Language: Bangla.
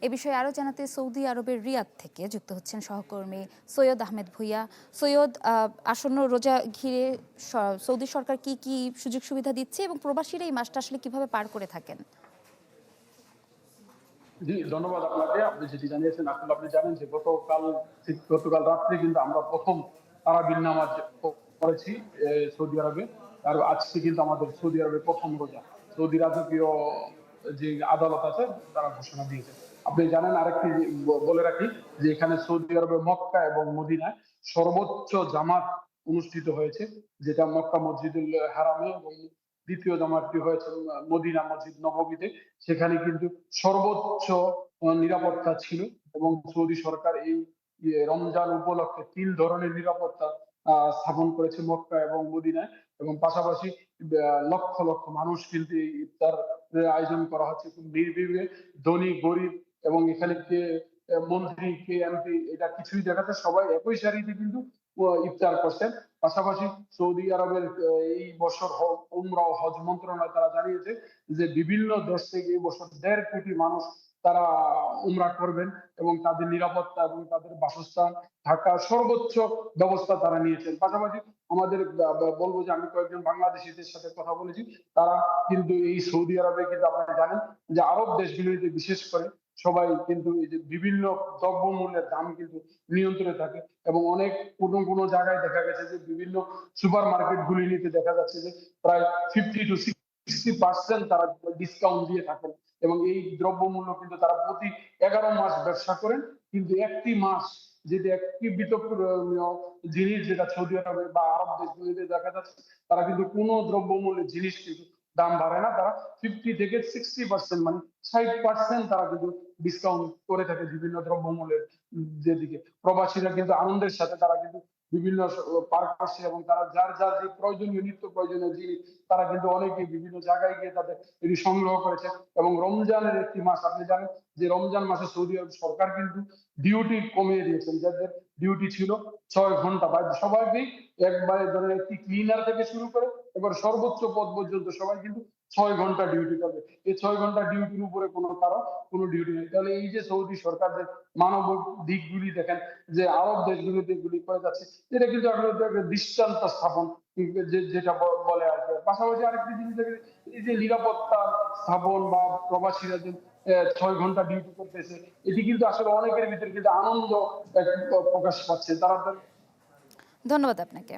এ বিষয়ে আরও জানাতে সৌদি আরবের রিয়াদ থেকে যুক্ত হচ্ছেন সহকর্মী সৈয়দ আহমেদ ভুইয়া। সৈয়দ, আসন্ন রোজা ঘিরে সৌদি সরকার কি কি সুযোগ সুবিধা দিচ্ছে এবং প্রবাসীরা এই মাসটা আসলে কিভাবে পার করে থাকেন? জি, ধন্যবাদ আপনাকে। আপনি যেটি জানিয়েছেন, আসলে আপনি জানেন যে গতকাল রাত্রে কিন্তু আমরা ১ম তারাবির নামাজ পড়েছি সৌদি আরবে। আর আজকে কিন্তু আমাদের সৌদি আরবের ১ম রোজা। সৌদি রাজকীয় যে আদালত আছে তারা ঘোষণা দিয়েছে। আপনি জানেন, আরেকটি বলে রাখি যে এখানে সৌদি আরবের মক্কা এবং মদিনায় সর্বোচ্চ জামাত অনুষ্ঠিত হয়েছে, যেটা মক্কা মসজিদুল হারামে, এবং দ্বিতীয় জামাতটি হয়েছে মদিনা মসজিদ নববীতে। সেখানে কিন্তু সর্বোচ্চ নিরাপত্তা ছিল, এবং সৌদি সরকার এই রমজান উপলক্ষে ৩ ধরনের নিরাপত্তা স্থাপন করেছে মক্কা এবং মদিনায়। এবং পাশাপাশি লক্ষ লক্ষ মানুষ কিন্তু এই ইফতার আয়োজন করা হচ্ছে খুব নির্বিঘ্নে। ধনী গরিব এবং এখানে কে মন্ত্রী কে এমপি এটা কিছুই দেখাতে, সবাই একই সারিতে কিন্তু ইফতার করছেন। পাশাপাশি সৌদি আরবের এই বছর উমরা ও হজ মন্ত্রণালয় তারা জানিয়েছে যে বিভিন্ন দেশ থেকে এই বছর ১.৫ কোটি মানুষ তারা উমরা করবেন, এবং তাদের নিরাপত্তা এবং তাদের বাসস্থান থাকা সর্বোচ্চ ব্যবস্থা তারা নিয়েছেন। পাশাপাশি আমাদের বলবো যে আমি কয়েকজন বাংলাদেশিদের সাথে কথা বলেছি, তারা কিন্তু এই সৌদি আরবে কিন্তু আপনারা জানেন যে আরব দেশগুলিতে বিশেষ করে সবাই কিন্তু এই যে বিভিন্ন দ্রব্যমূল্যের দাম কিন্তু নিয়ন্ত্রণে থাকে, এবং অনেক কোনো জায়গায় দেখা গেছে যে বিভিন্ন সুপার মার্কেট গুলিতে দেখা যাচ্ছে যে প্রায় 50 to 60% তারা ডিসকাউন্ট দিয়ে থাকেন। এবং এই দ্রব্যমূল্য কিন্তু তারা প্রতি 11 মাস ব্যবসা করেন, কিন্তু একটি মাস যেটা একটি বিতর্কনীয় জিনিস যেটা সৌদি আরবে বা আরব দেশগুলিতে দেখা যাচ্ছে, তারা কিন্তু কোনো দ্রব্যমূল্যের জিনিস কিন্তু দাম বাড়ে না। তারা 50 থেকে 60%, মানে 60% তারা কিন্তু ডিসকাউন্ট করে থাকে বিভিন্ন দ্রব্যমূল্যের যেদিকে। প্রবাসীরা কিন্তু আনন্দের সাথে তারা কিন্তু বিভিন্ন পার্ক আসছে, এবং তারা যার যার যে প্রয়োজনীয় নিত্য প্রয়োজনীয় জিনিস তারা কিন্তু অনেকে বিভিন্ন জায়গায় গিয়ে তাদের এটি সংগ্রহ করেছে। এবং রমজানের একটি মাস, আপনি জানেন যে রমজান মাসে সৌদি আরব সরকার কিন্তু ডিউটি কমিয়ে দিয়েছেন। যাদের ডিউটি ছিল ৬ ঘন্টা, বা সবাইকেই একবারে ধরেন একটি ক্লিনার থেকে শুরু করে এবার সর্বোচ্চ পদ পর্যন্ত সবাই কিন্তু ৬ ঘন্টা ডিউটি করবে। এই ৬ ঘন্টা ডিউটির উপরে কারো কোনো ডিউটি নেই। তাহলে এই যে সৌদি সরকার যে মানবিক দিকগুলি দেখেন যে আরব দেশগুলিতে এগুলি করে যাচ্ছে, এটা কিন্তু আসলে একটা দৃষ্টান্ত স্থাপন, যেটা বলে আর কি। পাশাপাশি আরেকটি জিনিস দেখে, এই যে নিরাপত্তা স্থাপন বা প্রবাসীরা যে ৬ ঘন্টা ডিউটি করতেছে, এটি কিন্তু আসলে অনেকের ভিতরে কিন্তু আনন্দ প্রকাশ পাচ্ছে তারা। ধন্যবাদ আপনাকে।